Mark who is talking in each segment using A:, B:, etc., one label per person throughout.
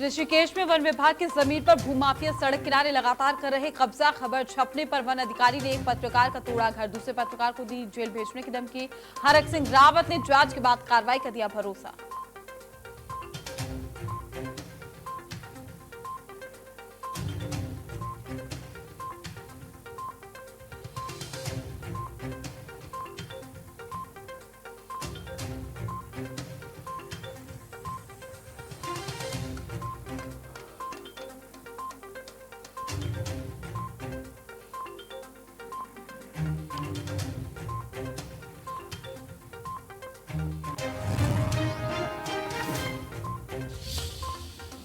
A: ऋषिकेश में वन विभाग की जमीन पर भूमाफिया सड़क किनारे लगातार कर रहे कब्जा। खबर छपने पर वन अधिकारी ने एक पत्रकार का तोड़ा घर, दूसरे पत्रकार को दी जेल भेजने की धमकी। हरक सिंह रावत ने जांच के बाद कार्रवाई का दिया भरोसा।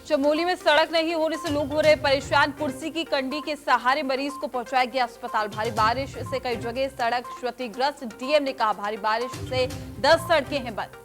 A: चमोली में सड़क नहीं होने से लोग हो रहे परेशान। कुर्सी की कंडी के सहारे मरीज को पहुंचाया गया अस्पताल। भारी बारिश से कई जगह सड़क क्षतिग्रस्त। डीएम ने कहा भारी बारिश से 10 सड़कें हैं बंद।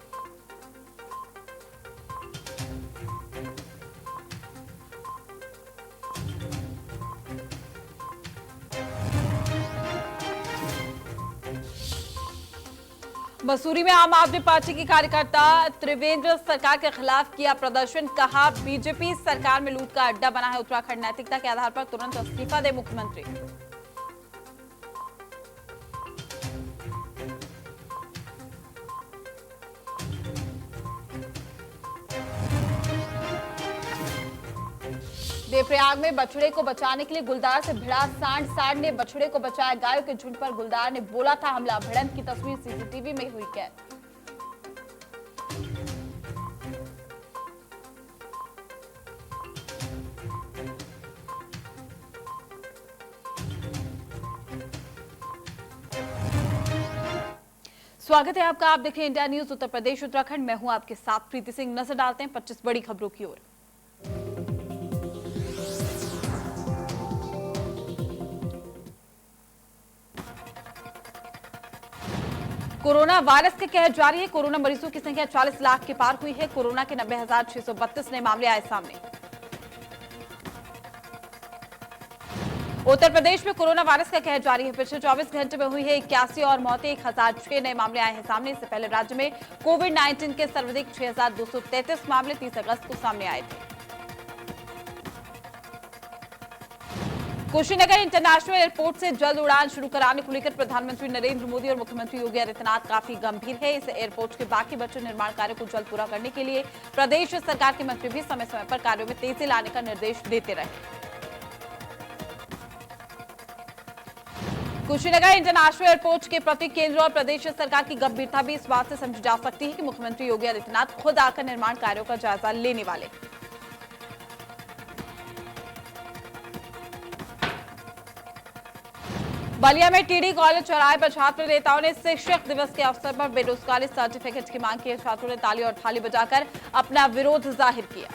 A: मसूरी में आम आदमी पार्टी के कार्यकर्ता त्रिवेंद्र सरकार के खिलाफ किया प्रदर्शन। कहा बीजेपी सरकार में लूट का अड्डा बना है उत्तराखंड। नैतिकता के आधार पर तुरंत इस्तीफा दे मुख्यमंत्री। देवप्रयाग में बछड़े को बचाने के लिए गुलदार से भिड़ा सांड। सांड ने बछड़े को बचाया। गायों के झुंड पर गुलदार ने बोला था हमला। भिड़ंत की तस्वीर सीसीटीवी में हुई कैद। स्वागत है आपका। आप देख रहे हैं इंडिया न्यूज उत्तर प्रदेश उत्तराखंड। मैं हूं आपके साथ प्रीति सिंह। नजर डालते हैं 25 बड़ी खबरों की ओर। कोरोना वायरस के कहर जारी है। कोरोना मरीजों की संख्या 40 लाख के पार हुई है। कोरोना के 90,632 नए मामले आए सामने। उत्तर प्रदेश में कोरोना वायरस का कहर जारी है। पिछले 24 घंटे में हुई है 81 और मौतें। 1006 नए मामले आए हैं सामने। इससे पहले राज्य में कोविड-19 के सर्वाधिक 6,233 मामले 30 अगस्त को सामने आए थे। कुशीनगर इंटरनेशनल एयरपोर्ट से जल्द उड़ान शुरू कराने को लेकर प्रधानमंत्री नरेंद्र मोदी और मुख्यमंत्री योगी आदित्यनाथ काफी गंभीर है। इस एयरपोर्ट के बाकी बचे निर्माण कार्यों को जल्द पूरा करने के लिए प्रदेश सरकार के मंत्री भी समय समय पर कार्यों में तेजी लाने का निर्देश देते रहे। कुशीनगर इंटरनेशनल एयरपोर्ट के प्रति केंद्र और प्रदेश सरकार की गंभीरता भी इस बात से समझी जा सकती है कि मुख्यमंत्री योगी आदित्यनाथ खुद आकर निर्माण कार्यों का जायजा लेने वाले। बलिया में टीडी कॉलेज चौराहे पर छात्र नेताओं ने शिक्षक दिवस के अवसर पर बेरोजगारी सर्टिफिकेट की मांग की। छात्रों ने ताली और थाली बजाकर अपना विरोध जाहिर किया।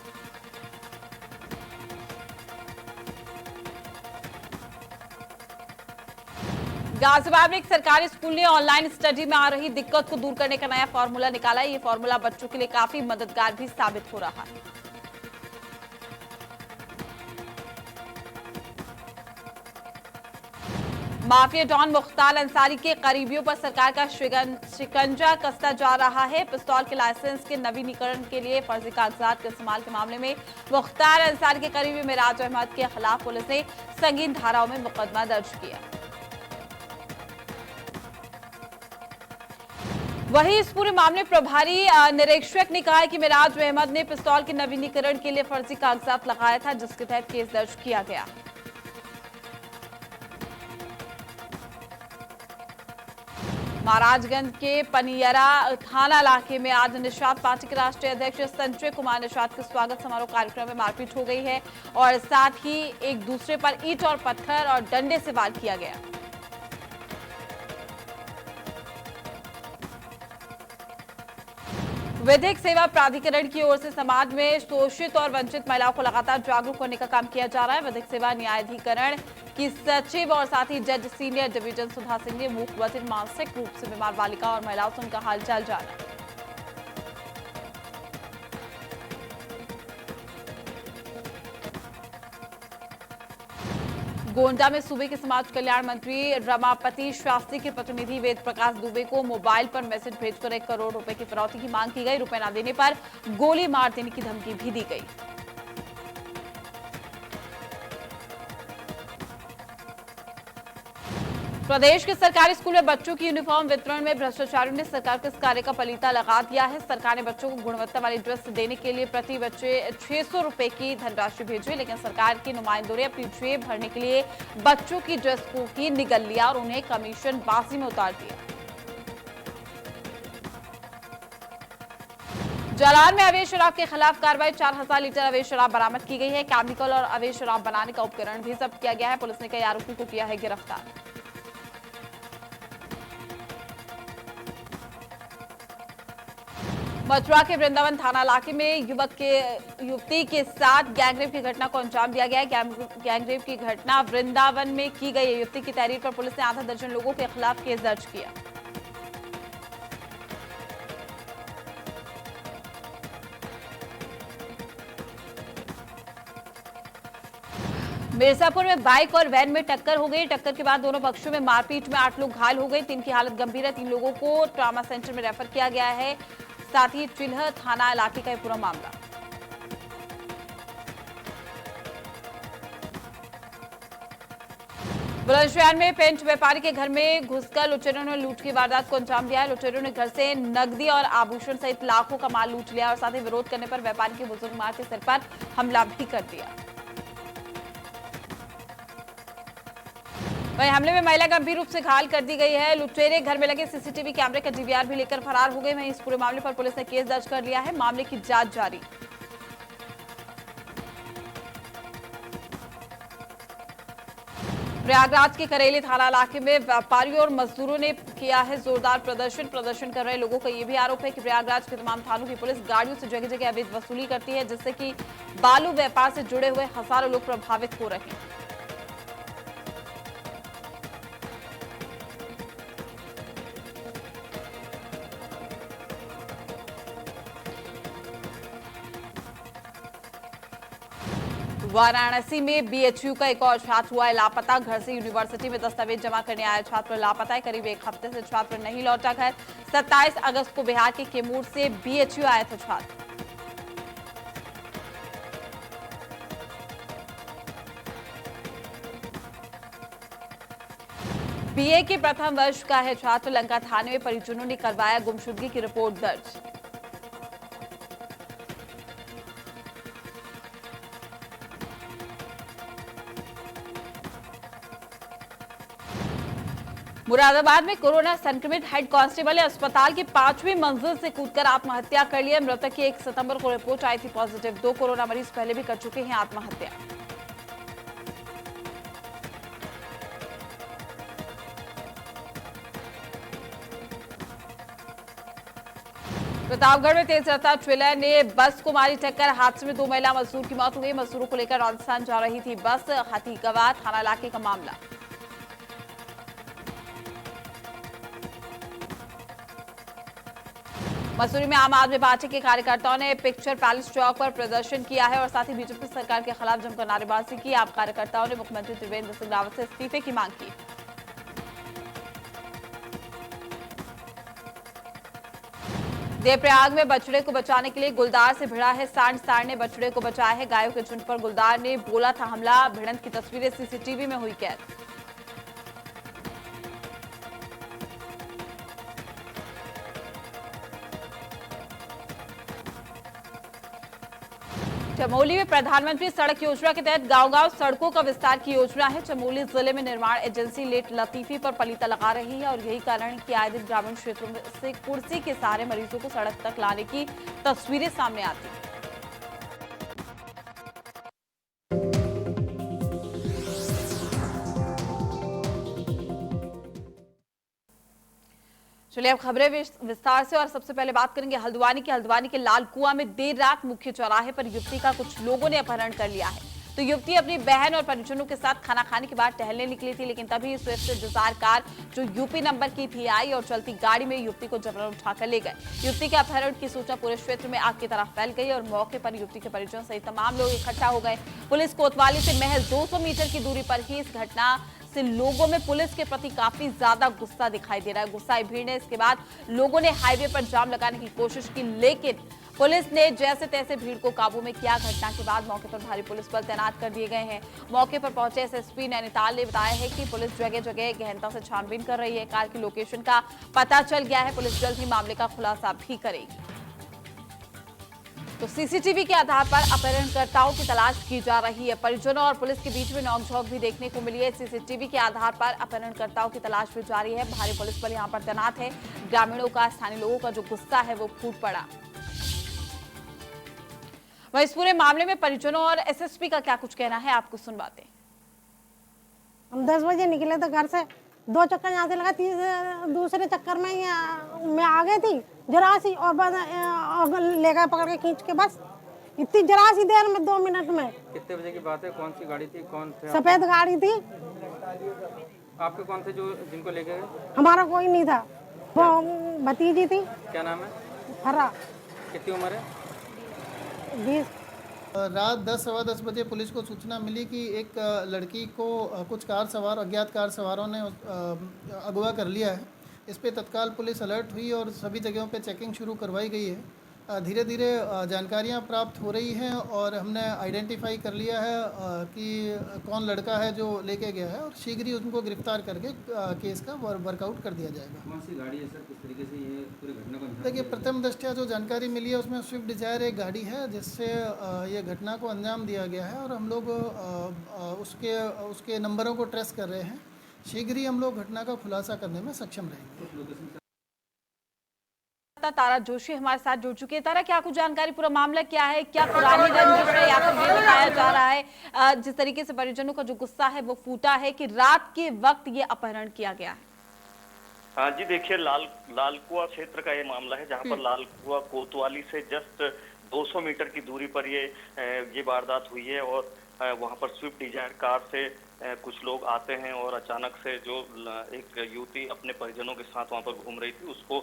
A: गाजियाबाद में एक सरकारी स्कूल ने ऑनलाइन स्टडी में आ रही दिक्कत को दूर करने का नया फॉर्मूला निकाला। ये फॉर्मूला बच्चों के लिए काफी मददगार भी साबित हो रहा है। माफिया डॉन मुख्तार अंसारी के करीबियों पर सरकार का शिकंजा कसता जा रहा है। पिस्तौल के लाइसेंस के नवीनीकरण के लिए फर्जी कागजात के इस्तेमाल के मामले में मुख्तार अंसारी के करीबी मिराज अहमद के खिलाफ पुलिस ने संगीन धाराओं में मुकदमा दर्ज किया। वहीं इस पूरे मामले प्रभारी निरीक्षक ने कहा है कि मिराज अहमद ने पिस्तौल के नवीनीकरण के लिए फर्जी कागजात लगाया था, जिसके तहत केस दर्ज किया गया। महाराजगंज के पनियरा थाना इलाके में आज निषाद पार्टी के राष्ट्रीय अध्यक्ष संजय कुमार निषाद के स्वागत समारोह कार्यक्रम में मारपीट हो गई है और साथ ही एक दूसरे पर ईंट और पत्थर और डंडे से वार किया गया। विधिक सेवा प्राधिकरण की ओर से समाज में शोषित और वंचित महिलाओं को लगातार जागरूक करने का काम किया जा रहा है। विधिक सेवा न्यायाधिकरण की सचिव और साथ ही जज सीनियर डिवीजन सुधा सिंह ने मूक बधिर मानसिक रूप से बीमार बालिका और महिलाओं से उनका हालचाल जाना। गोंडा में सूबे के समाज कल्याण मंत्री रमापति शास्त्री के प्रतिनिधि वेद प्रकाश दुबे को मोबाइल पर मैसेज भेजकर 1 करोड़ रुपए की फिरौती की मांग की गई। रुपए न देने पर गोली मार देने की धमकी भी दी गई। प्रदेश के सरकारी स्कूल में बच्चों की यूनिफॉर्म वितरण में भ्रष्टाचारियों ने सरकार के इस कार्य का पलीता लगा दिया है। सरकार ने बच्चों को गुणवत्ता वाली ड्रेस देने के लिए प्रति बच्चे 600 रुपए की धनराशि भेजी, लेकिन सरकार के नुमाइंदों ने अपनी जेब भरने के लिए बच्चों की ड्रेस को ही निगल लिया और उन्हें कमीशन बाजी में उतार दिया। जालौर में अवैध शराब के खिलाफ कार्रवाई, 4000 लीटर अवैध शराब बरामद की गई है। केमिकल और अवैध शराब बनाने का उपकरण भी जब्त किया गया है। पुलिस ने कई आरोपियों को किया है गिरफ्तार। मथुरा के वृंदावन थाना इलाके में युवती के साथ गैंगरेप की घटना को अंजाम दिया गया है। गैंगरेप की घटना वृंदावन में की गई है। युवती की तहरीर पर पुलिस ने आधा दर्जन लोगों के खिलाफ केस दर्ज किया। मिर्जापुर में बाइक और वैन में टक्कर हो गई। टक्कर के बाद दोनों पक्षों में मारपीट में 8 लोग घायल हो गए। 3 की हालत गंभीर है। 3 लोगों को ट्रॉमा सेंटर में रेफर किया गया है। साथ ही चिल्ह थाना इलाके का पूरा मामला। बुलंदशहर में पेंट व्यापारी के घर में घुसकर लुटेरों ने लूट की वारदात को अंजाम दिया है। लुटेरों ने घर से नकदी और आभूषण सहित लाखों का माल लूट लिया और साथ ही विरोध करने पर व्यापारी के बुजुर्ग मां के सिर पर हमला भी कर दिया। वहीं हमले में महिला गंभीर रूप से घायल कर दी गई है। लुटेरे घर में लगे सीसीटीवी कैमरे का डीवीआर भी लेकर फरार हो गए। वहीं इस पूरे मामले पर पुलिस ने केस दर्ज कर लिया है। मामले की जांच जारी। प्रयागराज के करेली थाना इलाके में व्यापारियों और मजदूरों ने किया है जोरदार प्रदर्शन कर रहे लोगों का यह भी आरोप है कि प्रयागराज के तमाम थानों की पुलिस गाड़ियों से जगह जगह अवैध वसूली करती है, जिससे कि बालू व्यापार से जुड़े हुए हजारों लोग प्रभावित हो रहे हैं। वाराणसी में बीएचयू का एक और छात्र हुआ है लापता। घर से यूनिवर्सिटी में दस्तावेज जमा करने आया छात्र लापता है। करीब एक हफ्ते से छात्र नहीं लौटा घर। 27 अगस्त को बिहार के कैमूर से बीएचयू आया था छात्र। बीए के प्रथम वर्ष का है छात्र। लंका थाने में परिजनों ने करवाया गुमशुदगी की रिपोर्ट दर्ज। मुरादाबाद में कोरोना संक्रमित हेड कांस्टेबल ने अस्पताल की 5वीं मंजिल से कूदकर आत्महत्या कर ली। मृतक की 1 सितंबर को रिपोर्ट आई थी पॉजिटिव। 2 कोरोना मरीज पहले भी कर चुके हैं आत्महत्या। प्रतापगढ़ में तेज रफ्तार ट्रेलर ने बस को मारी टक्कर। हादसे में 2 महिला मजदूर की मौत हो गई। मजदूरों को लेकर राजस्थान जा रही थी बस। हाथीगवा थाना इलाके का मामला। मसूरी में आम आदमी पार्टी के कार्यकर्ताओं ने पिक्चर पैलेस चौक पर प्रदर्शन किया है और साथ ही बीजेपी सरकार के खिलाफ जमकर नारेबाजी की। आप कार्यकर्ताओं ने मुख्यमंत्री त्रिवेंद्र सिंह रावत से इस्तीफे की मांग की। देवप्रयाग में बछड़े को बचाने के लिए गुलदार से भिड़ा है सांड ने बछड़े को बचाया है। गायों के झुंड पर गुलदार ने बोला था हमला। भिड़ंत की तस्वीरें सीसीटीवी में हुई कैद। चमोली में प्रधानमंत्री सड़क योजना के तहत गांव-गांव सड़कों का विस्तार की योजना है। चमोली जिले में निर्माण एजेंसी लेट लतीफी पर पलीता लगा रही है और यही कारण है कि आए दिन ग्रामीण क्षेत्रों से कुर्सी के सहारे मरीजों को सड़क तक लाने की तस्वीरें सामने आती हैं। चलिए अब खबरें विस्तार से और सबसे पहले बात करेंगे हल्द्वानी के लाल कुआं में देर रात मुख्य चौराहे पर युवती का कुछ लोगों ने अपहरण कर लिया है। तो युवती अपनी बहन और परिजनों के साथ खाना खाने के बाद टहलने निकली थी, लेकिन तभी स्विफ्ट डिजायर कार जो यूपी नंबर की थी आई और चलती गाड़ी में युवती को जबरन उठाकर ले गए। युवती के अपहरण की सूचना पूरे क्षेत्र में आग की तरह फैल गई और मौके पर युवती के परिजन सहित तमाम लोग इकट्ठा हो गए। पुलिस कोतवाली से महज 200 मीटर की दूरी पर ही इस घटना से लोगों में पुलिस के प्रति काफी ज्यादा गुस्सा दिखाई दे रहा है। गुस्साई भीड़ ने इसके बाद लोगों ने हाईवे पर जाम लगाने की कोशिश की, लेकिन पुलिस ने जैसे तैसे भीड़ को काबू में किया। घटना के बाद मौके पर भारी पुलिस बल तैनात कर दिए गए हैं। मौके पर पहुंचे एसएसपी नैनीताल ने बताया है कि पुलिस जगह जगह गहनता से छानबीन कर रही है। कार की लोकेशन का पता चल गया है। पुलिस जल्द ही मामले का खुलासा भी करेगी। तो सीसीटीवी के आधार पर अपहरणकर्ताओं की तलाश की जा रही है। परिजनों और पुलिस के बीच में नोकझोंक भी देखने को मिली है। सीसीटीवी के आधार पर अपहरणकर्ताओं की तलाश भी जारी है। भारी पुलिस बल यहां पर तैनात है। ग्रामीणों का, स्थानीय लोगों का जो गुस्सा है वो फूट पड़ा। वह इस पूरे मामले में परिजनों और एसएसपी का क्या कुछ कहना है, आपको सुनवाते हैं।
B: हम 10 बजे निकले थे घर से, 2 चक्कर यहाँ से लगा, दूसरे चक्कर में मैं आ गई थी जरा सी, और बस ले गए पकड़ के खींच के, बस इतनी जरा सी देर में 2 मिनट में।
C: कितने बजे की बात है? कौन सी गाड़ी थी, कौन थे?
B: सफेद गाड़ी थी।
C: आपके कौन थे जो जिनको लेके गए?
B: हमारा कोई नहीं था, वो भतीजी थी।
C: क्या नाम है?
B: हरा।
C: कितनी उम्र है?
B: 20।
D: रात 10 सवा 10 बजे पुलिस को सूचना मिली कि एक लड़की को कुछ अज्ञात कार सवारों ने अगवा कर लिया है। इस पे तत्काल पुलिस अलर्ट हुई और सभी जगहों पे चेकिंग शुरू करवाई गई है। धीरे धीरे जानकारियां प्राप्त हो रही हैं और हमने आइडेंटिफाई कर लिया है कि कौन लड़का है जो लेके गया है, और शीघ्र ही उनको गिरफ्तार करके केस का वर्कआउट कर दिया जाएगा।
C: कौन सी गाड़ी है सर, किस तरीके से ये पूरी घटना को अंजाम
D: देखिए, प्रथम दृष्टया जो जानकारी मिली है उसमें स्विफ्ट डिजायर एक गाड़ी है जिससे ये घटना को अंजाम दिया गया है, और हम लोग उसके नंबरों को ट्रेस कर रहे हैं। शीघ्र ही हम लोग घटना का खुलासा करने में सक्षम रहेंगे।
A: तारा जोशी हमारे साथ जुड़ चुकी है। तारा, क्या कुछ जानकारी, पूरा मामला क्या है? क्या पुरानी रंजिश है या फिर ये बताया जा रहा है जिस तरीके से परिजनों का जो गुस्सा है वो फूटा है कि रात के वक्त ये अपहरण किया गया है?
E: हाँ जी, देखिए लालकुआ क्षेत्र का ये मामला है, जहाँ पर लालकुआ कोतवाली से जस्ट 200 मीटर की दूरी पर ये वारदात हुई है। और वहाँ पर स्विफ्ट डिजायर कार से कुछ लोग आते हैं और अचानक से जो एक युवती अपने परिजनों के साथ वहाँ पर घूम रही थी, उसको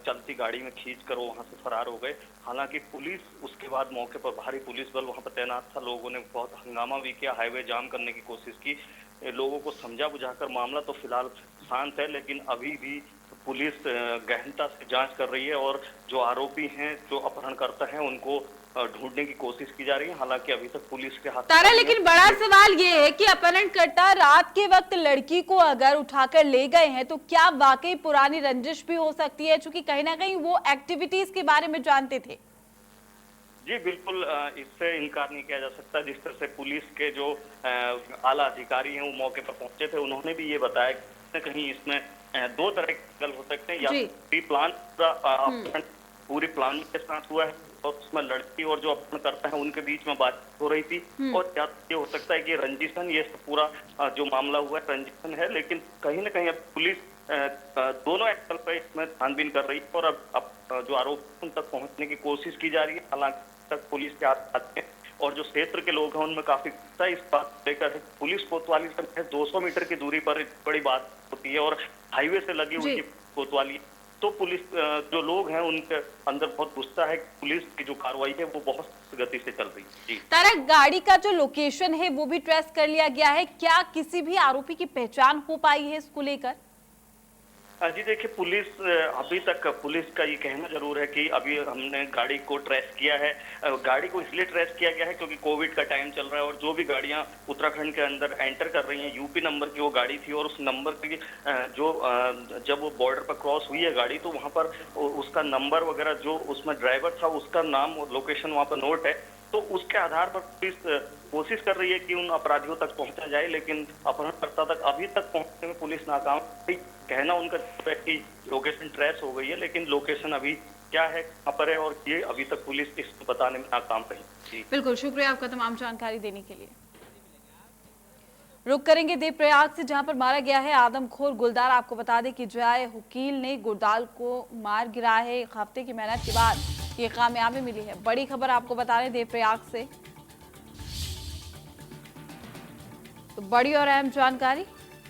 E: चलती गाड़ी में खींचकर वो वहाँ से फरार हो गए। हालांकि पुलिस उसके बाद मौके पर भारी पुलिस बल वहाँ पर तैनात था। लोगों ने बहुत हंगामा भी किया, हाईवे जाम करने की कोशिश की। लोगों को समझा बुझाकर मामला तो फिलहाल शांत है, लेकिन अभी भी पुलिस गहनता से जांच कर रही है और जो आरोपी हैं, जो अपहरणकर्ता हैं, उनको ढूंढने की कोशिश की जा रही है। हालांकि अभी तक पुलिस के हाथ
A: तारा, लेकिन बड़ा सवाल ये है कि अपहरणकर्ता रात के वक्त लड़की को अगर उठाकर ले गए हैं तो क्या वाकई पुरानी रंजिश भी हो सकती है, क्योंकि कहीं ना कहीं वो एक्टिविटीज के बारे में जानते थे?
E: जी बिल्कुल, इससे इनकार नहीं किया जा सकता। जिस तरह से पुलिस के जो आला अधिकारी हैं वो मौके पर पहुंचे थे, उन्होंने भी ये बताया कि कहीं इसमें 2 तरह के गल हो सकते हैं। या प्री प्लान पूरी प्लान के साथ हुआ है और उसमें लड़की और जो अपहरण करता है उनके बीच में बातचीत हो रही थी, और या ये हो सकता है कि रंजिशन, ये पूरा जो मामला हुआ है रंजिशन है। लेकिन कहीं ना कहीं अब पुलिस दोनों एक्टर पर इसमें छानबीन कर रही है और अब जो आरोप तक पहुंचने की कोशिश की जा रही है। हालांकि तक पुलिस के हाथ में और जो क्षेत्र के लोग हैं उनमें काफी गुस्सा इस बात लेकर है। पुलिस कोतवाली से 200 मीटर की दूरी पर बड़ी बात होती है और हाईवे से लगी हुई कोतवाली, तो पुलिस जो लोग हैं उनके अंदर बहुत गुस्सा है। पुलिस की जो कार्रवाई है वो बहुत गति से चल रही है। जी
A: तारा, गाड़ी का जो लोकेशन है वो भी ट्रेस कर लिया गया है, क्या किसी भी आरोपी की पहचान हो पाई है इसको लेकर?
E: जी देखिए, अभी तक पुलिस का ये कहना जरूर है कि अभी हमने गाड़ी को ट्रेस किया है। गाड़ी को इसलिए ट्रेस किया गया है क्योंकि कोविड का टाइम चल रहा है और जो भी गाड़ियां उत्तराखंड के अंदर एंटर कर रही हैं, यूपी नंबर की वो गाड़ी थी और उस नंबर की जब वो बॉर्डर पर क्रॉस हुई है गाड़ी, तो वहां पर उसका नंबर वगैरह, जो उसमें ड्राइवर था उसका नाम और लोकेशन वहां पर नोट है। तो उसके आधार पर पुलिस कोशिश कर रही है कि उन अपराधियों तक पहुंचा जाए, लेकिन अपहरणकर्ता तक अभी तक पहुंचने में पुलिस नाकाम। कहना उनका है कि लोकेशन ट्रेस हो गई है, लेकिन लोकेशन अभी क्या है, कहां पर है, और ये अभी तक पुलिस इसको बताने में नाकाम रही।
A: बिल्कुल, शुक्रिया आपका तमाम जानकारी देने के लिए। रुक करेंगे देवप्रयाग से, जहां पर मारा गया है आदमखोर गुलदार। आपको बता दें कि जय हुकील ने गुलदार को मार गिरा है। 1 हफ्ते की मेहनत के बाद ये कामयाबी मिली है। बड़ी खबर आपको बता रहे देवप्रयाग से, तो बड़ी और अहम जानकारी,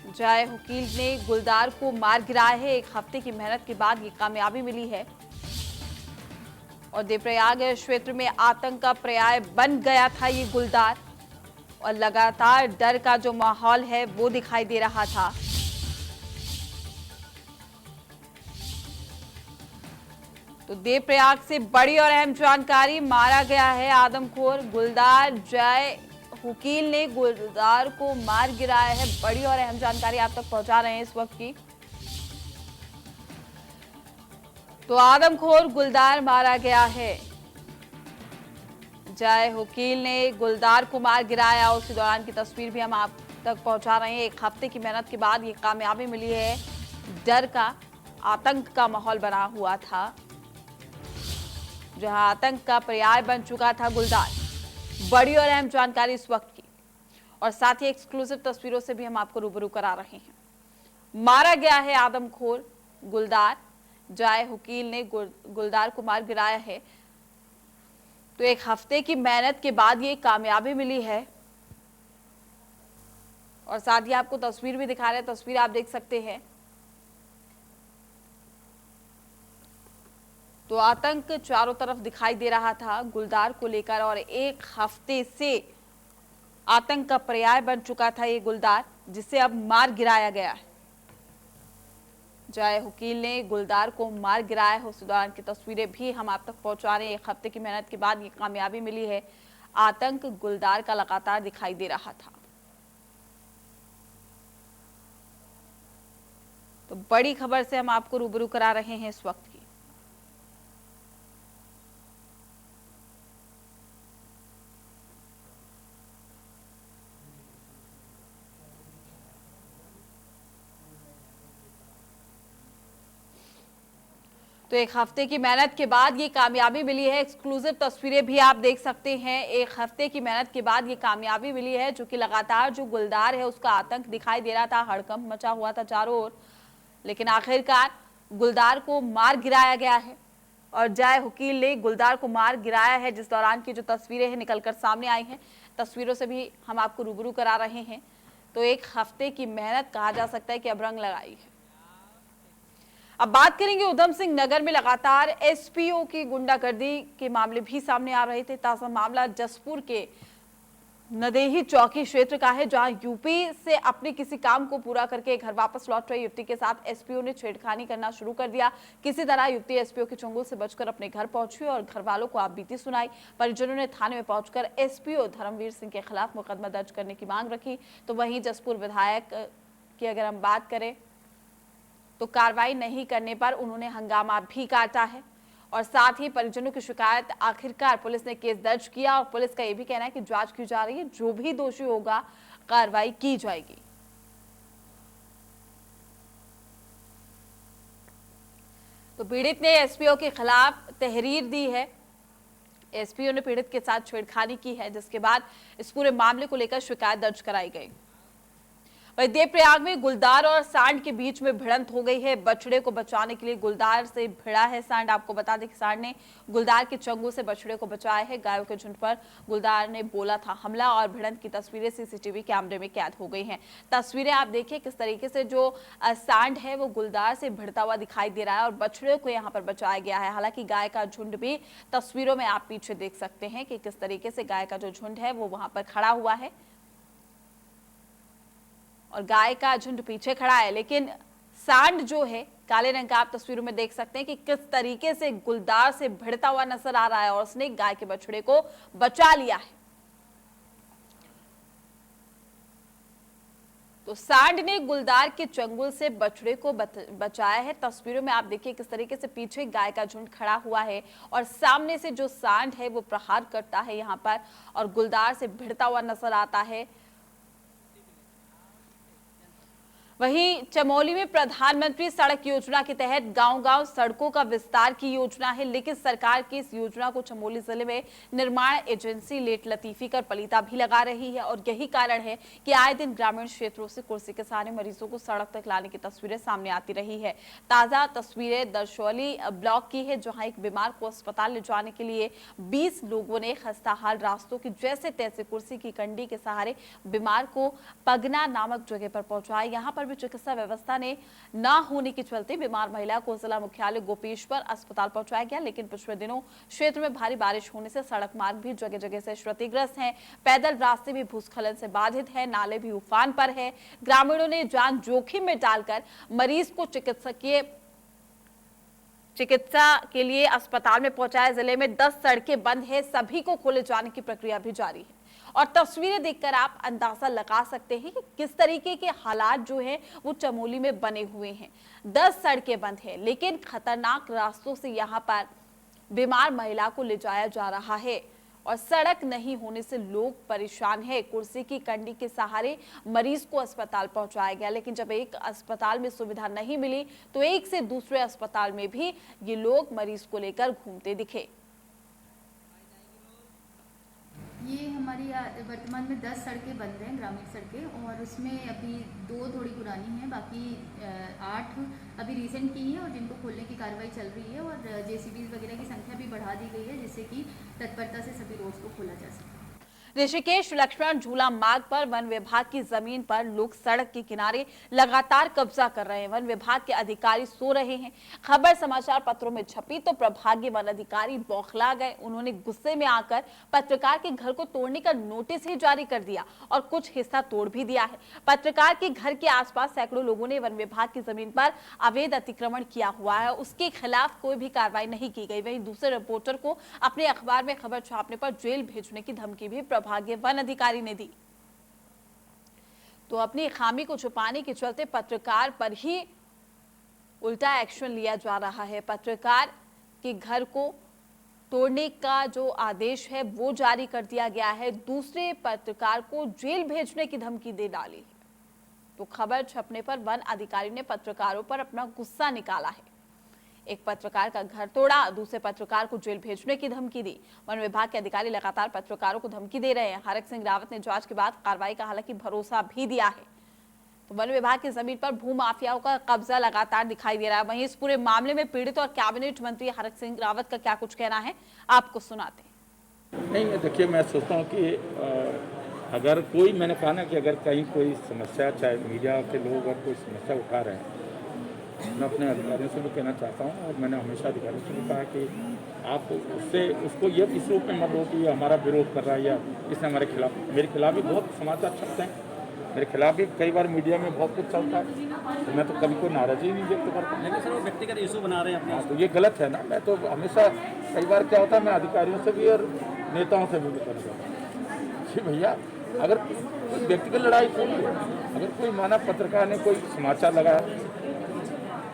A: जय हुकील ने गुलदार को मार गिराया है। 1 हफ्ते की मेहनत के बाद ये कामयाबी मिली है और देवप्रयाग क्षेत्र में आतंक का पर्याय बन गया था ये गुलदार। और लगातार डर का जो माहौल है वो दिखाई दे रहा था। तो देवप्रयाग से बड़ी और अहम जानकारी, मारा गया है आदमखोर गुलदार। जय हुकील ने गुलदार को मार गिराया है। बड़ी और अहम जानकारी आप तक पहुंचा रहे हैं इस वक्त की। तो आदमखोर गुलदार मारा गया है। जय हुकील ने गुलदार को मार गिराया। उसी दौरान की तस्वीर भी हम आप तक पहुंचा रहे हैं। एक हफ्ते की मेहनत के बाद ये कामयाबी मिली है। डर का, आतंक का माहौल बना हुआ था, जहां आतंक का पर्याय बन चुका था गुलदार। बड़ी और अहम जानकारी इस वक्त की, और साथ ही एक्सक्लूसिव तस्वीरों से भी हम आपको रूबरू करा रहे हैं। मारा गया है आदमखोर गुलदार। जय हुकील ने गुलदार को मार गिराया है। तो एक हफ्ते की मेहनत के बाद ये कामयाबी मिली है। और साथ ही आपको तस्वीर भी दिखा रहे हैं, तस्वीर आप देख सकते हैं। तो आतंक चारों तरफ दिखाई दे रहा था गुलदार को लेकर, और एक हफ्ते से आतंक का पर्याय बन चुका था ये गुलदार, जिसे अब मार गिराया गया है। जय हुकील ने गुलदार को मार गिराया है। उस दौरान की तस्वीरें भी हम आप तक पहुंचा रहे हैं। एक हफ्ते की मेहनत के बाद ये कामयाबी मिली है। आतंक गुलदार का लगातार दिखाई दे रहा था। तो बड़ी खबर से हम आपको रूबरू करा रहे हैं इस वक्त की। तो एक हफ्ते की मेहनत के बाद ये कामयाबी मिली है। एक्सक्लूसिव तस्वीरें भी आप देख सकते हैं। एक हफ्ते की मेहनत के बाद ये कामयाबी मिली है, जो कि लगातार जो गुलदार है उसका आतंक दिखाई दे रहा था, हड़कंप मचा हुआ था चारों ओर, लेकिन आखिरकार गुलदार को मार गिराया गया है। और जय हुकील ने गुलदार को मार गिराया है, जिस दौरान की जो तस्वीरें हैं निकलकर सामने आई हैं, तस्वीरों से भी हम आपको रूबरू करा रहे हैं। तो एक हफ्ते की मेहनत कहा जा सकता है कि अब रंग लगाई है। अब बात करेंगे उधम सिंह नगर में लगातार एसपीओ की गुंडागर्दी के मामले भी सामने आ रहे थे। ताजा मामला जसपुर के नदेही चौकी क्षेत्र का है, जहां यूपी से अपने किसी काम को पूरा करके घर वापस लौट रही युवती के साथ एसपीओ ने छेड़खानी करना शुरू कर दिया। किसी तरह युवती एसपीओ के चंगुल से बचकर अपने घर पहुंची और घर वालों को आपबीती सुनाई। परिजनों ने थाने में पहुंचकर एसपीओ धर्मवीर सिंह के खिलाफ मुकदमा दर्ज करने की मांग रखी। तो वहीं जसपुर विधायक की अगर हम बात करें तो कार्रवाई नहीं करने पर उन्होंने हंगामा भी काटा है। और साथ ही परिजनों की शिकायत, आखिरकार पुलिस ने केस दर्ज किया और पुलिस का यह भी कहना है कि जांच की जा रही है, जो भी दोषी होगा कार्रवाई की जाएगी। तो पीड़ित ने एसपीओ के खिलाफ तहरीर दी है। एसपीओ ने पीड़ित के साथ छेड़खानी की है, जिसके बाद इस पूरे मामले को लेकर शिकायत दर्ज कराई गई। वहीं देवप्रयाग में गुलदार और सांड के बीच में भिड़ंत हो गई है। बछड़े को बचाने के लिए गुलदार से भिड़ा है सांड। आपको बता दें कि सांड ने गुलदार के चंगुल से बछड़े को बचाया है। गायों के झुंड पर गुलदार ने बोला था हमला, और भिड़ंत की तस्वीरें सीसीटीवी कैमरे में कैद हो गई हैं। तस्वीरें आप देखिए किस तरीके से जो सांड है वो गुलदार से भिड़ता हुआ दिखाई दे रहा है, और बछड़े को यहाँ पर बचाया गया है। हालांकि गाय का झुंड भी तस्वीरों में आप पीछे देख सकते हैं कि किस तरीके से गाय का जो झुंड है वो वहां पर खड़ा हुआ है, और गाय का झुंड पीछे खड़ा है। लेकिन सांड जो है काले रंग का, आप तस्वीरों में देख सकते हैं कि किस तरीके से गुलदार से भिड़ता हुआ नजर आ रहा है, और उसने गाय के बछड़े को बचा लिया है। तो सांड ने गुलदार के चंगुल से बछड़े को बचाया है। तस्वीरों में आप देखिए किस तरीके से पीछे गाय का झुंड खड़ा हुआ है, और सामने से जो सांड है वो प्रहार करता है यहाँ पर, और गुलदार से भिड़ता हुआ नजर आता है। वहीं चमोली में प्रधानमंत्री सड़क योजना के तहत गांव-गांव सड़कों का विस्तार की योजना है, लेकिन सरकार की इस योजना को चमोली जिले में निर्माण एजेंसी लेट लतीफी कर पलीता भी लगा रही है। और यही कारण है कि आए दिन ग्रामीण क्षेत्रों से कुर्सी के सहारे मरीजों को सड़क तक लाने की तस्वीरें सामने आती रही है। ताजा तस्वीरें दरशौली ब्लॉक की है, जहां एक बीमार को अस्पताल ले जाने के लिए 20 लोगों ने खस्ताहाल रास्तों की जैसे तैसे कुर्सी की कंडी के सहारे बीमार को पगना नामक जगह पर पहुंचाया। यहाँ पर भी चिकित्सा व्यवस्था ने न होने के चलते बीमार महिला को जिला मुख्यालय गोपेश्वर अस्पताल पहुंचाया गया, लेकिन पिछले दिनों क्षेत्र में भारी बारिश होने से सड़क मार्ग भी जगह जगह से क्षतिग्रस्त हैं, पैदल रास्ते भी भूस्खलन से बाधित है, नाले भी उफान पर है। ग्रामीणों ने जान जोखिम में डालकर मरीज को चिकित्सा के लिए अस्पताल में पहुंचाया। जिले में 10 सड़कें बंद है, सभी को खोले जाने की प्रक्रिया भी जारी है और तस्वीरें देखकर आप अंदाजा लगा सकते हैं कि किस तरीके के हालात जो हैं वो चमोली में बने हुए हैं। 10 सड़कें बंद हैं, लेकिन खतरनाक रास्तों से यहां पर बीमार महिला को ले जाया जा रहा है और सड़क नहीं होने से लोग परेशान हैं। कुर्सी की कंडी के सहारे मरीज को अस्पताल पहुंचाया गया, लेकिन जब एक अस्पताल में सुविधा नहीं मिली तो एक से दूसरे अस्पताल में भी ये लोग मरीज को लेकर घूमते दिखे।
F: ये हमारी वर्तमान में 10 सड़कें बंद हैं, ग्रामीण सड़कें, और उसमें अभी 2 थोड़ी पुरानी हैं, बाकी 8 अभी रिसेंट की हैं और जिनको खोलने की कार्रवाई चल रही है और जेसीबी वगैरह की संख्या भी बढ़ा दी गई है, जिससे कि तत्परता से सभी रोड्स को खोला जा सके।
A: ऋषिकेश लक्ष्मण झूला मार्ग पर वन विभाग की जमीन पर लोग सड़क के किनारे लगातार कब्जा कर रहे हैं। वन विभाग के अधिकारी सो रहे हैं। खबर समाचार पत्रों में छपी तो प्रभागीय वन अधिकारी बौखला गए। उन्होंने गुस्से में आकर पत्रकार के घर को तोड़ने का नोटिस ही जारी कर दिया और कुछ हिस्सा तोड़ भी दिया है। पत्रकार के घर के आसपास सैकड़ों लोगों ने वन विभाग की जमीन पर अवैध अतिक्रमण किया हुआ है, उसके खिलाफ कोई भी कार्रवाई नहीं की गई। वहीं दूसरे रिपोर्टर को अपने अखबार में खबर छापने पर जेल भेजने की धमकी भी भाग्य वन अधिकारी ने दी। तो अपनी खामी को छुपाने के चलते पत्रकार पर ही उल्टा एक्शन लिया जा रहा है। पत्रकार के घर को तोड़ने का जो आदेश है वो जारी कर दिया गया है, दूसरे पत्रकार को जेल भेजने की धमकी दे डाली। तो खबर छपने पर वन अधिकारी ने पत्रकारों पर अपना गुस्सा निकाला है। एक पत्रकार का घर तोड़ा, दूसरे पत्रकार को जेल भेजने की धमकी दी। वन विभाग के अधिकारी लगातार पत्रकारों को धमकी दे रहे हैं। हरक सिंह रावत ने जांच के बाद कार्रवाई का हालांकि भरोसा भी दिया है। तो वन विभाग की जमीन पर भू माफियाओं का कब्जा लगातार दिखाई दे रहा है। वहीं इस पूरे मामले में पीड़ित और कैबिनेट मंत्री हरक सिंह रावत का क्या कुछ कहना है, आपको सुनाते हैं।
G: नहीं, देखिए, मैं सोचता हूँ कि अगर कोई, मैंने कहा ना कि अगर कहीं कोई समस्या, चाहे मीडिया के लोग अगर कोई समस्या उठा रहे हैं, मैं अपने अधिकारियों से भी कहना चाहता हूँ और मैंने हमेशा अधिकारियों से भी कहा कि आप उसको ये इस रूप में मत लो कि ये हमारा विरोध कर रहा है या इसने हमारे खिलाफ, मेरे खिलाफ भी बहुत समाचार छपते हैं, मेरे खिलाफ भी कई बार मीडिया में बहुत कुछ चलता है, तो मैं तो कभी कोई नाराज़गी नहीं व्यक्त करता।
H: लेकिन सर वो व्यक्तिगत इशू बना रहे हैं अपने,
G: तो ये गलत है ना। मैं तो हमेशा, कई बार क्या होता है, मैं अधिकारियों से भी और नेताओं से भी कहना चाहता हूँ कि भैया, अगर कोई व्यक्तिगत लड़ाई थोड़ी है, अगर कोई माना पत्रकार ने कोई समाचार लगाया,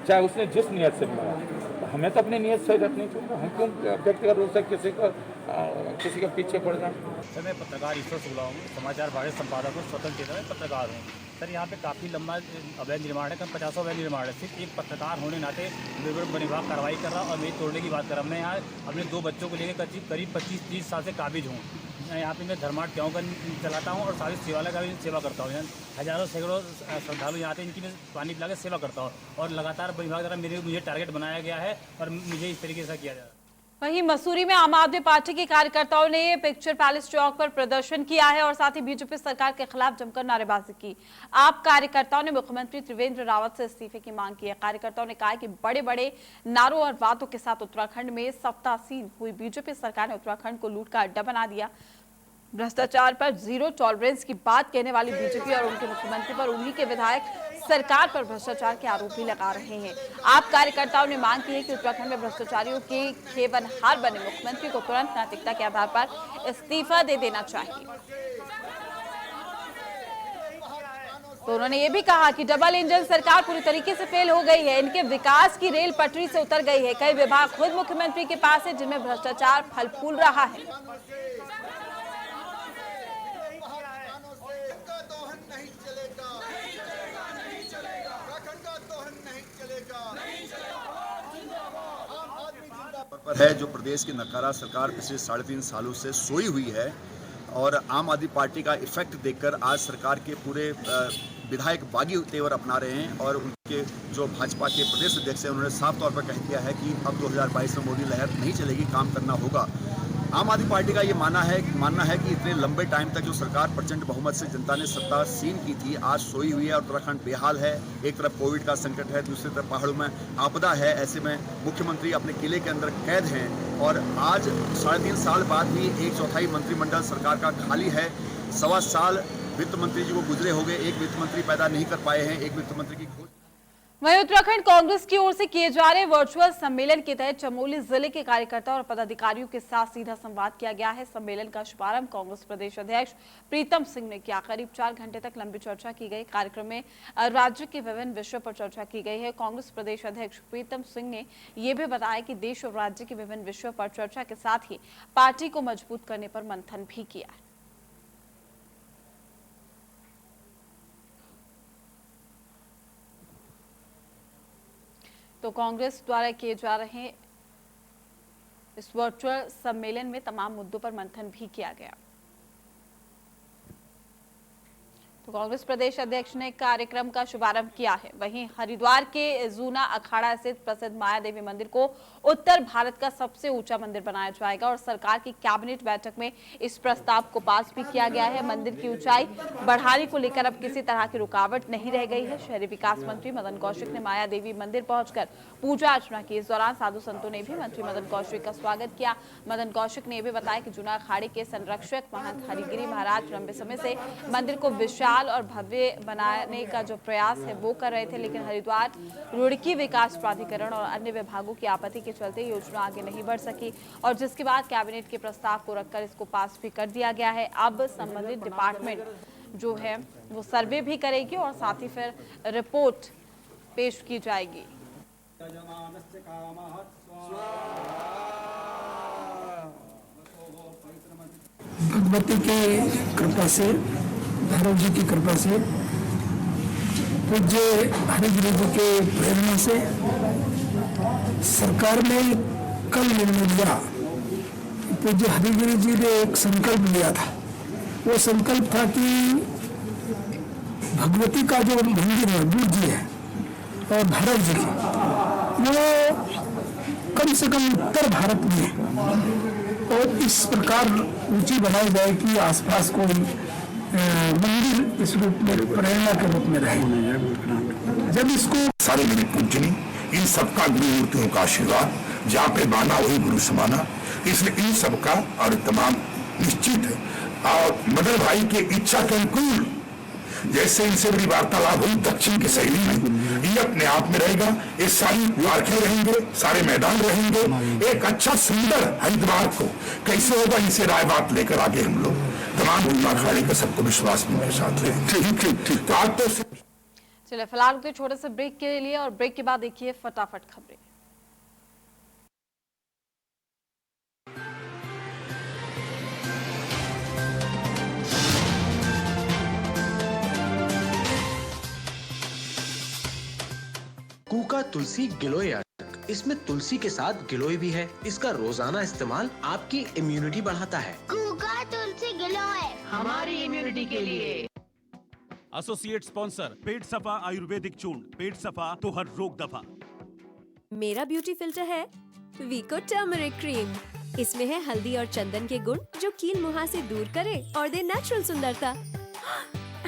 G: चाहे उसने जिस नियत से लगाया, तो हमें तो अपनी नियत सही रखनी चाहिए। हम क्यों व्यक्तिगत रूप से किसी के पीछे पड़ जाए।
H: सर मैं पत्रकार ईश्वर शुक्ला हूँ, समाचार भारत संपादक हूँ, स्वतंत्र चेता में पत्रकार हूँ। सर यहाँ पे काफ़ी लंबा अवैध निर्माण है, कम 50 अवैध निर्माण है। सिर्फ एक पत्रकार होने नाते वन विभाग कार्रवाई कर रहा और मेरी तोड़ने की बात कर रहा। मैं यहाँ अपने 2 बच्चों को लेकर करीब 25-30 साल से काबिज हूँ। यहाँ पे मैं धर्मार्थ गाँव का चलाता हूँ और सारे सेवालय का भी सेवा करता हूँ। यहाँ हजारों सैकड़ों श्रद्धालु यहाँ आते हैं, इनकी मैं पानी पिला के सेवा करता हूँ और लगातार विभाग द्वारा मुझे टारगेट बनाया गया है और मुझे इस तरीके से किया जा रहा है।
A: वहीं मसूरी में आम आदमी पार्टी के कार्यकर्ताओं ने पिक्चर पैलेस चौक पर प्रदर्शन किया है और साथ ही बीजेपी सरकार के खिलाफ जमकर नारेबाजी की। आप कार्यकर्ताओं ने मुख्यमंत्री त्रिवेंद्र रावत से इस्तीफे की मांग की है। कार्यकर्ताओं ने कहा कि बड़े बड़े नारों और वादों के साथ उत्तराखंड में सत्तासीन हुई बीजेपी सरकार ने उत्तराखंड को लूट का अड्डा बना दिया। भ्रष्टाचार पर जीरो टॉलरेंस की बात कहने वाली बीजेपी और उनके मुख्यमंत्री पर उन्हीं के विधायक सरकार पर भ्रष्टाचार के आरोप भी लगा रहे हैं। आप कार्यकर्ताओं ने मांग की है कि उत्तराखंड में भ्रष्टाचारियों के खेवनहार बने मुख्यमंत्री को तुरंत नैतिकता के आधार पर इस्तीफा दे देना चाहिए। तो उन्होंने ये भी कहा कि डबल इंजन सरकार पूरी तरीके से फेल हो गई है, इनके विकास की रेल पटरी से उतर गई है। कई विभाग खुद मुख्यमंत्री के पास है जिनमें भ्रष्टाचार फल फूल रहा है।
I: पर है जो प्रदेश की नकारा सरकार पिछले 3.5 सालों से सोई हुई है और आम आदमी पार्टी का इफेक्ट देखकर आज सरकार के पूरे विधायक बागी तेवर अपना रहे हैं और उनके जो भाजपा के प्रदेश अध्यक्ष हैं उन्होंने साफ तौर पर कह दिया है कि अब 2022 में मोदी लहर नहीं चलेगी, काम करना होगा। आम आदमी पार्टी का ये मानना है कि इतने लंबे टाइम तक जो सरकार प्रचंड बहुमत से जनता ने सत्ता सीन की थी, आज सोई हुई है और उत्तराखंड बेहाल है। एक तरफ कोविड का संकट है, दूसरी तरफ पहाड़ों में आपदा है। ऐसे में मुख्यमंत्री अपने किले के अंदर कैद हैं और आज 3.5 साल बाद भी 1/4 मंत्रिमंडल सरकार का खाली है। 1.25 साल वित्त मंत्री जी को गुजरे हो गए, एक वित्त मंत्री पैदा नहीं कर पाए हैं, एक वित्त मंत्री की खोज।
A: वहीं उत्तराखंड कांग्रेस की ओर से किए जा रहे वर्चुअल सम्मेलन के तहत चमोली जिले के कार्यकर्ता और पदाधिकारियों के साथ सीधा संवाद किया गया है। सम्मेलन का शुभारंभ कांग्रेस प्रदेश अध्यक्ष प्रीतम सिंह ने किया। करीब 4 घंटे तक लंबी चर्चा की गई। कार्यक्रम में राज्य के विभिन्न विषयों पर चर्चा की गई है। कांग्रेस प्रदेश अध्यक्ष प्रीतम सिंह ने यह भी बताया कि देश और राज्य के विभिन्न विषयों पर चर्चा के साथ ही पार्टी को मजबूत करने पर मंथन भी किया है। तो कांग्रेस द्वारा किए जा रहे इस वर्चुअल सम्मेलन में तमाम मुद्दों पर मंथन भी किया गया। तो कांग्रेस प्रदेश अध्यक्ष ने कार्यक्रम का शुभारंभ किया है। वहीं हरिद्वार के जूना अखाड़ा स्थित प्रसिद्ध माया देवी मंदिर को उत्तर भारत का सबसे ऊंचा मंदिर बनाया जाएगा और सरकार की कैबिनेट बैठक में इस प्रस्ताव को पास भी किया गया है। मंदिर की ऊंचाई बढ़ाने को लेकर अब किसी तरह की रुकावट नहीं रह गई है। शहरी विकास मंत्री मदन कौशिक ने माया देवी मंदिर पहुंचकर पूजा अर्चना की। इस दौरान साधु संतों ने भी मंत्री मदन कौशिक का स्वागत किया। मदन कौशिक ने यह भी बताया कि जूना अखाड़े के संरक्षक महंत हरिगिरी महाराज लंबे समय से मंदिर को विशाल और भव्य बनाने का जो प्रयास है वो कर रहे थे, लेकिन हरिद्वार रुड़की विकास प्राधिकरण और अन्य विभागों की आपत्ति के चलते योजना आगे नहीं बढ़ सकी और जिसके बाद कैबिनेट के प्रस्ताव को रखकर इसको पास भी कर दिया गया है। अब संबंधित डिपार्टमेंट जो है वो सर्वे भी करेगी और साथ ही फिर रिपोर्ट पेश की जाएगी।
J: भगवती की कृपा से, भैरव जी की कृपा से, पूज्य हरिगिरी जी के प्रेरणा से सरकार ने कल निर्णय लिया। पूज्य हरिगिरी जी ने एक संकल्प लिया था। वो संकल्प था कि भगवती का जो मंदिर है, बुद्ध जी है और भैरव जी की, वो कम से कम उत्तर भारत में और इस प्रकार ऊंची बनाई जाए कि आसपास कोई मंदिर इस रूप में प्रेरणा के रूप में रहे। जब इसको
K: सारे मेरी पूजनी, इन सबका गुरु मूर्तियों का आशीर्वाद, जहाँ पे माना वही गुरु समाना, इसलिए इन सबका और तमाम निश्चित है। और मदन भाई की इच्छा के अनुकूल जैसे इनसे बड़ी वार्तालाप हुई दक्षिण की शैली में, ये अपने आप में रहेगा। ये सारी पार्कें रहेंगे, सारे मैदान रहेंगे। एक अच्छा सुंदर हरिद्वार को कैसे होगा, इनसे राय बात लेकर आगे हम लोग तमाम उम्मा खाड़ी का सबको विश्वास उनके साथ रहे। ठीक। तो आज तो
A: चलिए फिलहाल तो छोटे से ब्रेक के लिए और ब्रेक के बाद देखिए फटाफट खबरें।
L: कूका तुलसी गिलोय अर्क, इसमें तुलसी के साथ गिलोय भी है। इसका रोजाना इस्तेमाल आपकी इम्यूनिटी बढ़ाता है।
M: कूका तुलसी गिलोय
L: हमारी इम्यूनिटी के लिए।
N: एसोसिएट स्पॉन्सर पेट सफा आयुर्वेदिक चूर्ण, पेट सफा तो हर रोग दफा।
O: मेरा ब्यूटी फिल्टर है वीको टर्मरिक क्रीम। इसमें है हल्दी और चंदन के गुण जो कील मुहासे दूर करे और दे नेचुरल सुंदरता।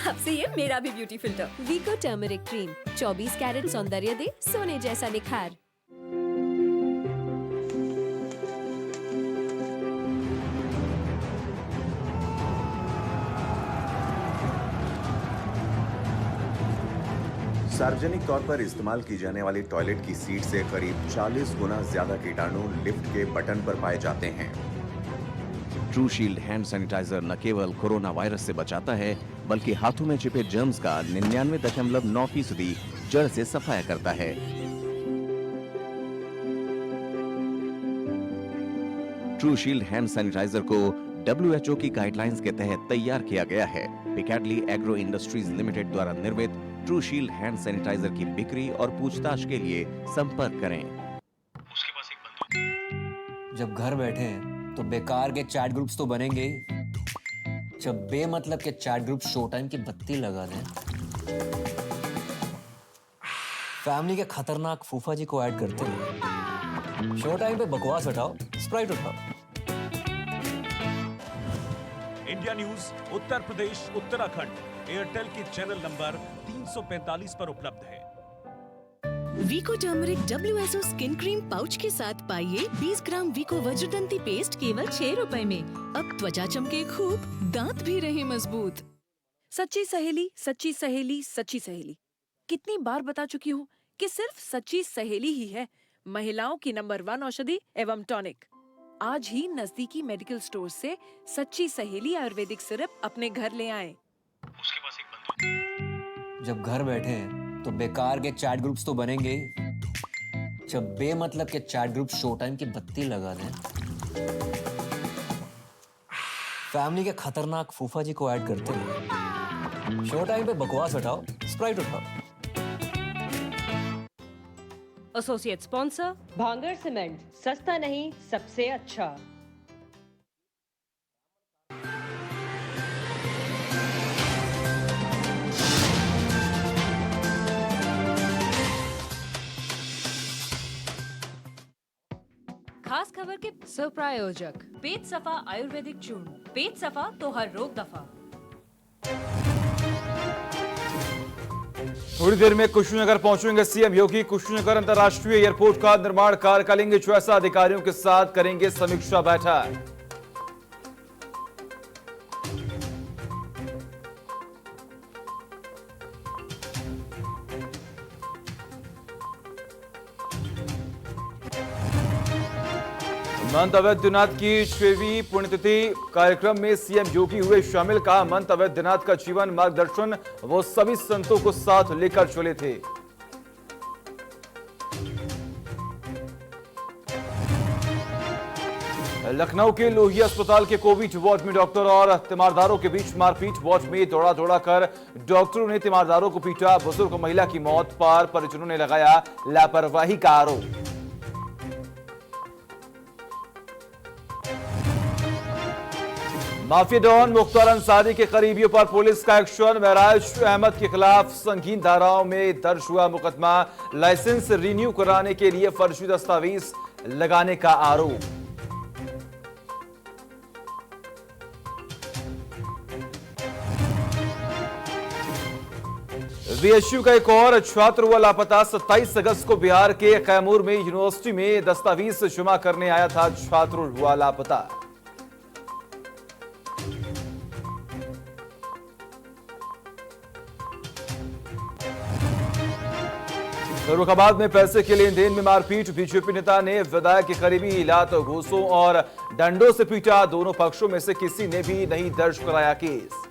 O: अब से ये मेरा भी ब्यूटी फिल्टर वीको टर्मरिक क्रीम, 24 कैरेट सौंदर्य दे सोने जैसा निखार।
P: सार्वजनिक तौर पर इस्तेमाल की जाने वाली टॉयलेट की सीट से करीब 40 गुना ज्यादा कीटाणु लिफ्ट के बटन पर पाए जाते हैं। ट्रू शील्ड हैंड सैनिटाइजर न केवल कोरोना वायरस से बचाता है बल्कि हाथों में छिपे जर्म्स का 99.9% जड़ से सफाया करता है। ट्रू शील्ड हैंड सैनिटाइजर को WHO की गाइडलाइंस के तहत तैयार किया गया है। पिकैडली एग्रो इंडस्ट्रीज लिमिटेड द्वारा निर्मित ट्रू शील्ड हैंड सैनिटाइजर की बिक्री और पूछताछ के लिए संपर्क करें।
Q: उसके पास एक बंदूक। जब घर बैठे हैं तो बेकार के चैट ग्रुप्स तो बनेंगे ही। जब बेमतलब के चैट ग्रुप शो टाइम की बत्ती लगा दें, फैमिली के खतरनाक फूफा जी को ऐड करते हैं। शो टाइम पे बकवास हटाओ, स्प्राइट उठाओ।
N: India news Uttar Pradesh Uttarakhand Airtel के चैनल नंबर 345 पर उपलब्ध है।
R: Vicco turmeric WSO skin cream pouch के साथ पाइए 20 ग्राम वीको वज्रदंती पेस्ट केवल 6 रुपए में। अब त्वचा चमके खूब, दांत भी रहे मजबूत।
S: सच्ची सहेली, सच्ची सहेली, सच्ची सहेली। कितनी बार बता चुकी हूँ कि सिर्फ सच्ची सहेली ही है महिलाओं की नंबर 1 औषधि एवं टॉनिक। आज ही नजदीकी मेडिकल स्टोर से सच्ची सहेली आयुर्वेदिक सिरप अपने घर ले आएं।
H: उसके पास एक बंदूक।
Q: जब घर बैठे हैं तो बेकार के चैट ग्रुप्स तो बनेंगे ही। जब बेमतलब के चैट ग्रुप शो टाइम की बत्ती लगा दें, फैमिली के खतरनाक फूफा जी को ऐड करते हैं। शो टाइम पे बकवास हटाओ, स्प्राइट उठाओ।
T: एसोसिएट स्पॉन्सर भांगर सीमेंट, सस्ता नहीं सबसे अच्छा। खास खबर के सह प्रायोजक पेट सफा आयुर्वेदिक चूर्ण। पेट सफा तो हर रोग दफा।
U: थोड़ी देर में कुशीनगर पहुंचेंगे सीएम योगी। कुशीनगर अंतर्राष्ट्रीय एयरपोर्ट का निर्माण कार्य का लेंगे जायजा, अधिकारियों के साथ करेंगे समीक्षा बैठक। महंत अवैधनाथ की 6वीं पुण्यतिथि कार्यक्रम में सीएम योगी हुए शामिल। कहा, महंत अवैधनाथ का जीवन मार्गदर्शन वो सभी संतों को साथ लेकर चले थे। लखनऊ के लोहिया अस्पताल के कोविड वार्ड में डॉक्टर और तीमारदारों के बीच मारपीट। वार्ड में दौड़ा दौड़ा कर डॉक्टरों ने तीमारदारों को पीटा। बुजुर्ग महिला की मौत पर परिजनों ने लगाया लापरवाही का आरोप। माफिया डॉन मुख्तार अंसारी के करीबियों पर पुलिस का एक्शन। महराज अहमद के खिलाफ संगीन धाराओं में दर्ज हुआ मुकदमा। लाइसेंस रिन्यू कराने के लिए फर्जी दस्तावेज लगाने का आरोप। बीएचयू का एक और छात्र हुआ लापता। 27 अगस्त को बिहार के कैमूर में यूनिवर्सिटी में दस्तावेज जमा करने आया था छात्र, हुआ लापता। फर्रुखाबाद में पैसे के लेन देन में मारपीट। बीजेपी नेता ने विधायक के करीबी लात घूंसों और डंडों से पीटा। दोनों पक्षों में से किसी ने भी नहीं दर्ज कराया केस।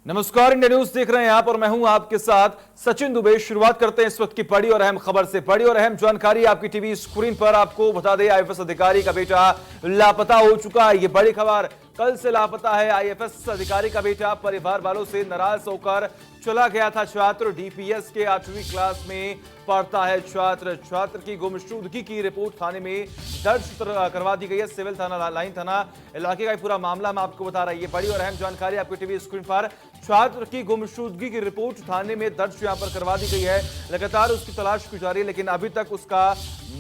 U: नमस्कार, इंडिया न्यूज देख रहे हैं आप और मैं हूं आपके साथ सचिन दुबे। शुरुआत करते हैं इस वक्त की बड़ी और अहम खबर से। बड़ी और अहम जानकारी आपकी टीवी स्क्रीन पर आपको बता दें, आईएफएस अधिकारी का बेटा लापता हो चुका है। ये बड़ी खबर, कल से लापता है आईएफएस अधिकारी का बेटा। परिवार वालों से नाराज होकर चला गया था छात्र। डीपीएस के 8वीं क्लास में पढ़ता है छात्र की गुमशुदगी की रिपोर्ट थाने में दर्ज करवा दी गई है। सिविल थाना लाइन थाना इलाके का पूरा मामला मैं आपको बता रहा है। ये बड़ी और अहम जानकारी आपकी टीवी स्क्रीन पर। छात्र की गुमशुदगी की रिपोर्ट थाने में दर्ज यहां पर करवा दी गई है। लगातार उसकी तलाश की जा रही है, लेकिन अभी तक उसका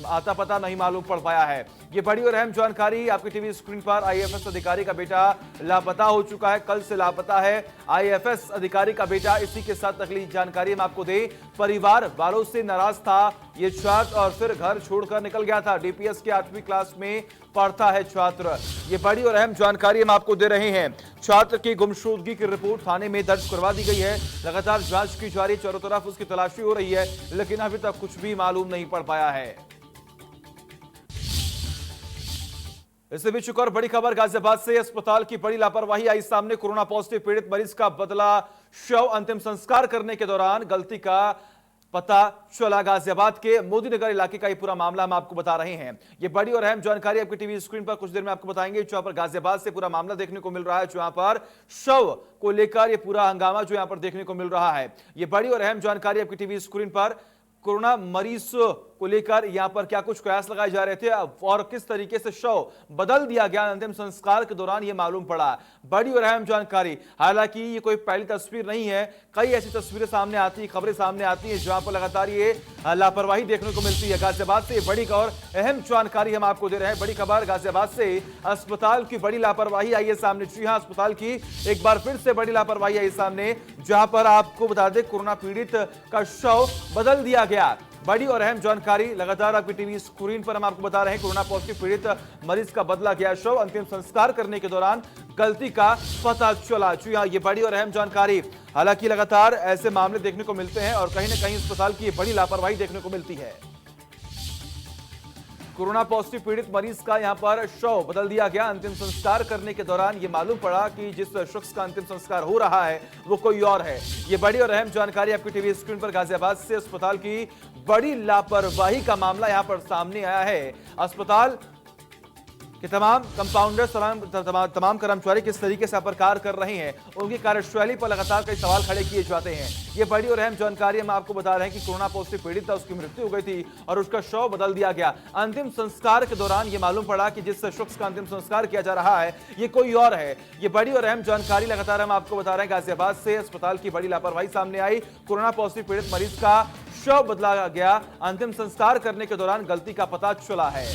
U: आता पता नहीं मालूम पड़ पाया है। ये बड़ी और अहम जानकारी आपकी टीवी स्क्रीन पर। आईएफएस अधिकारी का बेटा लापता हो चुका है, कल से लापता है आईएफएस अधिकारी का बेटा। इसी के साथ अगली जानकारी हम आपको दें, परिवार वालों से नाराज था ये छात्र और फिर घर छोड़कर निकल गया था। डीपीएस के 8वीं क्लास में पढ़ता है छात्र। ये बड़ी और अहम जानकारी हम आपको दे रहे हैं। छात्र की गुमशुदगी की रिपोर्ट थाने में दर्ज करवा दी गई है। लगातार जांच की जा रही, चारों तरफ उसकी तलाशी हो रही है, लेकिन अभी तक कुछ भी मालूम नहीं पड़ पाया है। इससे भी एक और बड़ी खबर गाजियाबाद से। अस्पताल की बड़ी लापरवाही आई सामने। कोरोना पॉजिटिव पीड़ित मरीज का बदला शव अंतिम संस्कार करने के दौरान गलती का पता चला। गाजियाबाद के मोदीनगर इलाके का ये पूरा मामला हम आपको बता रहे हैं। ये बड़ी और अहम जानकारी आपकी टीवी स्क्रीन पर कुछ देर में आपको बताएंगे। जहां पर गाजियाबाद से पूरा मामला देखने को मिल रहा है, जहां पर शव को लेकर ये पूरा हंगामा जो यहां पर देखने को मिल रहा है। ये बड़ी और अहम जानकारी आपकी टीवी स्क्रीन पर। कोरोना मरीज को लेकर यहां पर क्या कुछ कयास लगाए जा रहे थे और किस तरीके से शव बदल दिया गया अंतिम संस्कार के दौरान ये मालूम पड़ा। बड़ी और अहम जानकारी। हालांकि ये कोई पहली तस्वीर नहीं है, कई ऐसी तस्वीरें सामने आती है, खबरें सामने आती है जहां पर लगातार ये लापरवाही देखने को मिलती है। गाजियाबाद से बड़ी और अहम जानकारी हम आपको दे रहे हैं। बड़ी खबर गाजियाबाद से, अस्पताल की बड़ी लापरवाही आई है सामने। जी हां, अस्पताल की एक बार फिर से बड़ी लापरवाही आई सामने, जहां पर आपको बता दें कोरोना पीड़ित का शव बदल दिया गया। बड़ी और अहम जानकारी लगातार आपकी टीवी स्क्रीन पर हम आपको बता रहे हैं। कोरोना पॉजिटिव पीड़ित मरीज का बदला गया शव, अंतिम संस्कार करने के दौरान गलती का पता चला। जी हां, ये बड़ी और अहम जानकारी। हालांकि लगातार ऐसे मामले देखने को मिलते हैं और कहीं ना कहीं अस्पताल की बड़ी लापरवाही देखने को मिलती है। कोरोना पॉजिटिव पीड़ित मरीज का यहां पर शव बदल दिया गया। अंतिम संस्कार करने के दौरान यह मालूम पड़ा कि जिस शख्स का अंतिम संस्कार हो रहा है वो कोई और है। ये बड़ी और अहम जानकारी आपकी टीवी स्क्रीन पर। गाजियाबाद से अस्पताल की बड़ी लापरवाही का मामला यहां पर सामने आया है। अस्पताल कि तमाम कंपाउंडर, तमाम कर्मचारी किस तरीके से कार्य कर रहे हैं, उनकी कार्यशैली पर लगातार कई सवाल खड़े किए जाते हैं। ये बड़ी और अहम जानकारी हम आपको बता रहे हैं कि कोरोना पॉजिटिव पीड़ित था, उसकी मृत्यु हो गई थी और उसका शव बदल दिया गया। अंतिम संस्कार के दौरान ये मालूम पड़ा कि जिस शख्स का अंतिम संस्कार किया जा रहा है ये कोई और है। ये बड़ी और अहम जानकारी लगातार हम आपको बता रहे हैं। गाजियाबाद से अस्पताल की बड़ी लापरवाही सामने आई। कोरोना पॉजिटिव पीड़ित मरीज का शव बदला गया, अंतिम संस्कार करने के दौरान गलती का पता चला है।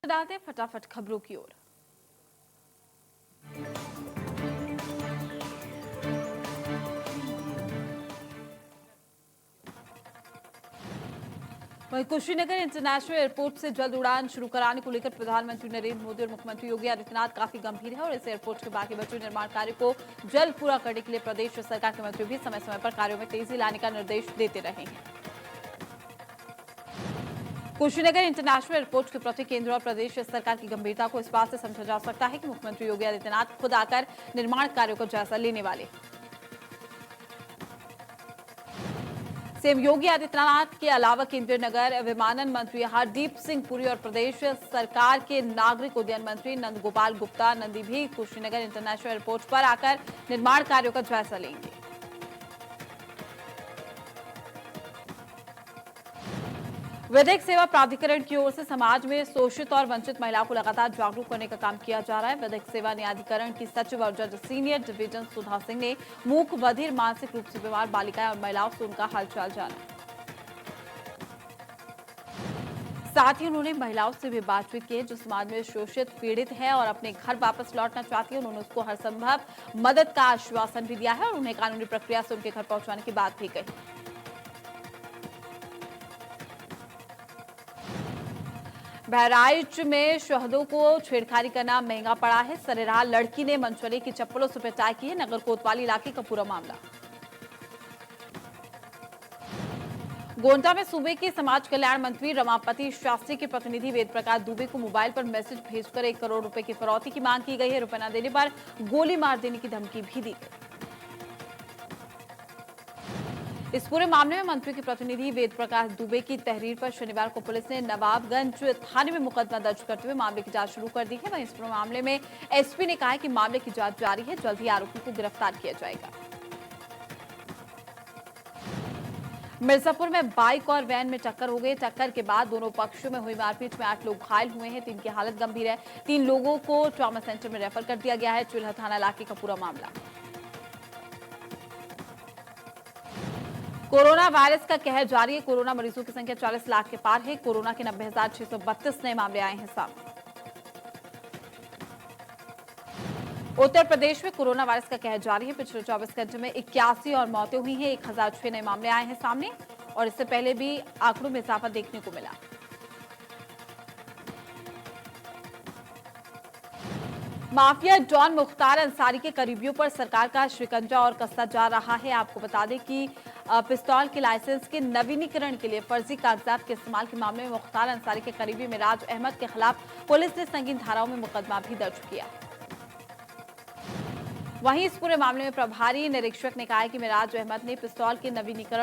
A: डालते फटाफट खबरों की ओर। वहीं कुशीनगर इंटरनेशनल एयरपोर्ट से जल्द उड़ान शुरू कराने को लेकर प्रधानमंत्री नरेंद्र मोदी और मुख्यमंत्री योगी आदित्यनाथ काफी गंभीर है और इस एयरपोर्ट के बाकी बचे निर्माण कार्य को जल्द पूरा करने के लिए प्रदेश सरकार के मंत्री भी समय समय पर कार्यों में तेजी लाने का निर्देश देते रहे हैं। कुशीनगर इंटरनेशनल एयरपोर्ट के प्रति केंद्र और प्रदेश सरकार की गंभीरता को इस बात से समझा जा सकता है कि मुख्यमंत्री योगी आदित्यनाथ खुद आकर निर्माण कार्यों को जायजा लेने वाले। सीएम योगी आदित्यनाथ के अलावा केंद्रीय नगर विमानन मंत्री हरदीप सिंह पुरी और प्रदेश सरकार के नागरिक उड्डयन मंत्री नंदगोपाल गुप्ता नंदी भी कुशीनगर इंटरनेशनल एयरपोर्ट पर आकर निर्माण कार्यों का जायजा लेंगे। विधिक सेवा प्राधिकरण की ओर से समाज में शोषित और वंचित महिलाओं को लगातार जागरूक करने का काम किया जा रहा है। विधिक सेवा न्यायाधिकरण की सचिव और जज सीनियर डिवीजन सुधा सिंह ने मूक, बधिर, मानसिक रूप से बीमार बालिकाएं और महिलाओं से उनका हालचाल जाना। साथ ही उन्होंने महिलाओं से भी बातचीत की जो समाज में शोषित, पीड़ित है और अपने घर वापस लौटना चाहती है। उन्होंने उसको हर संभव मदद का आश्वासन भी दिया है और उन्हें कानूनी प्रक्रिया से उनके घर पहुंचाने की बात भी कही। बहराइच में शहदों को छेड़खानी करना महंगा पड़ा है। सरेराह लड़की ने मनचले की चप्पलों से पिटाई की है। नगर कोतवाली इलाके का पूरा मामला। गोंडा में सूबे के समाज कल्याण मंत्री रमापति शास्त्री के प्रतिनिधि वेद प्रकाश दुबे को मोबाइल पर मैसेज भेजकर 1 करोड़ रुपए की फिरौती की मांग की गई है। रुपए न देने पर गोली मार देने की धमकी भी दी गई। इस पूरे मामले में मंत्री के प्रतिनिधि वेद प्रकाश दुबे की तहरीर पर शनिवार को पुलिस ने नवाबगंज थाने में मुकदमा दर्ज करते हुए मामले की जांच शुरू कर दी है। वहीं इस पूरे मामले में एसपी ने कहा है कि मामले की जांच जारी है, जल्द ही आरोपी को गिरफ्तार किया जाएगा। मिर्जापुर में बाइक और वैन में टक्कर हो गई। टक्कर के बाद दोनों पक्षों में हुई मारपीट में 8 लोग घायल हुए हैं। 3 की हालत गंभीर है। 3 लोगों को ट्रॉमा सेंटर में रेफर कर दिया गया है। चुल्हा थाना इलाके का पूरा मामला। कोरोना वायरस का कहर जारी है। कोरोना मरीजों की संख्या 40 लाख के पार है। कोरोना के 90,632 नए मामले आए हैं सामने। उत्तर प्रदेश में कोरोना वायरस का कहर जारी है। पिछले 24 घंटे में 81 और मौतें हुई हैं। 1006 नए मामले आए हैं सामने और इससे पहले भी आंकड़ों में इजाफा देखने को मिला। माफिया डॉन मुख्तार अंसारी के करीबियों पर सरकार का शिकंजा और कसता जा रहा है। आपको बता दें कि पिस्तौल के लाइसेंस के नवीनीकरण के लिए फर्जी कागजात के इस्तेमाल के मामले में मुख्तार अंसारी के करीबी मिराज अहमद के खिलाफ पुलिस ने संगीन धाराओं में मुकदमा भी दर्ज किया। वहीं इस पूरे मामले में प्रभारी निरीक्षक ने कहा है कि मिराज अहमद ने पिस्तौल के नवीनीकरण